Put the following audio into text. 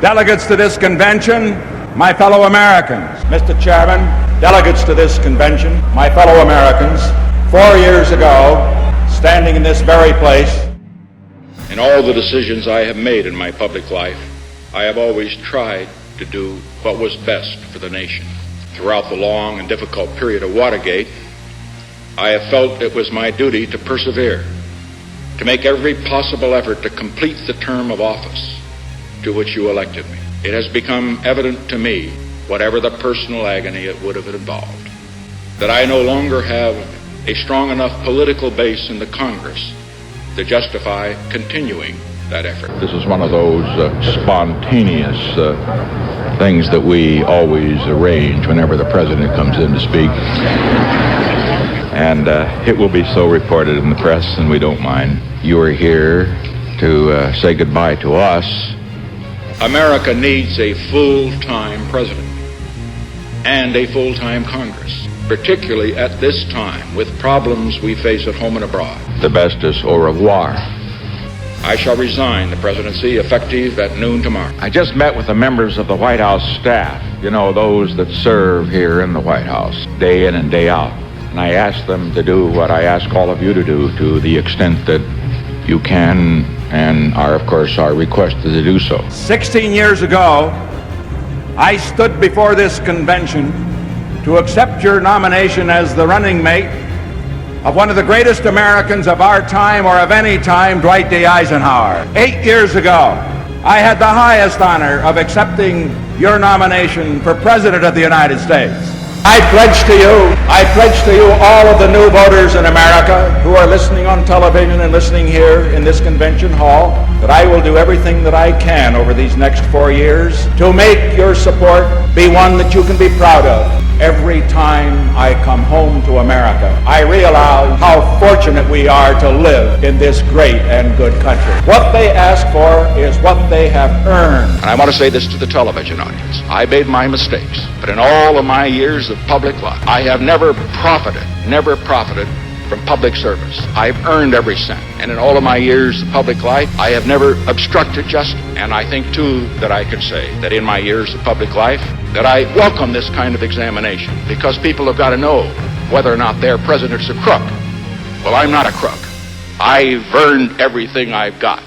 delegates to this convention, my fellow Americans. Mr. Chairman, delegates to this convention, my fellow Americans, 4 years ago, standing in this very place. In all the decisions I have made in my public life, I have always tried to do what was best for the nation. Throughout the long and difficult period of Watergate, I have felt it was my duty to persevere, to make every possible effort to complete the term of office to which you elected me. It has become evident to me, whatever the personal agony it would have involved, that I no longer have a strong enough political base in the Congress to justify continuing that effort. This is one of those spontaneous things that we always arrange whenever the president comes in to speak. And it will be so reported in the press, and we don't mind. You are here to say goodbye to us. America needs a full-time president and a full-time Congress, particularly at this time with problems we face at home and abroad. The best is au revoir. I shall resign the presidency effective at noon tomorrow. I just met with the members of the White House staff, you know, those that serve here in the White House, day in and day out. And I asked them to do what I ask all of you to do to the extent that you can and are, of course, are requested to do so. 16 years ago, I stood before this convention to accept your nomination as the running mate of one of the greatest Americans of our time or of any time, Dwight D. Eisenhower. 8 years ago, I had the highest honor of accepting your nomination for President of the United States. I pledge to you all of the new voters in America who are listening on television and listening here in this convention hall, that I will do everything that I can over these next 4 years to make your support be one that you can be proud of. Every time I come home to America, I realize how fortunate we are to live in this great and good country. What they ask for is what they have earned. And I want to say this to the television audience. I made my mistakes, but in all of my years of public life, I have never profited from public service. I've earned every cent. And in all of my years of public life, I have never obstructed justice. And I think, too, that I can say that in my years of public life, that I welcome this kind of examination, because people have got to know whether or not their president's a crook. Well, I'm not a crook. I've earned everything I've got.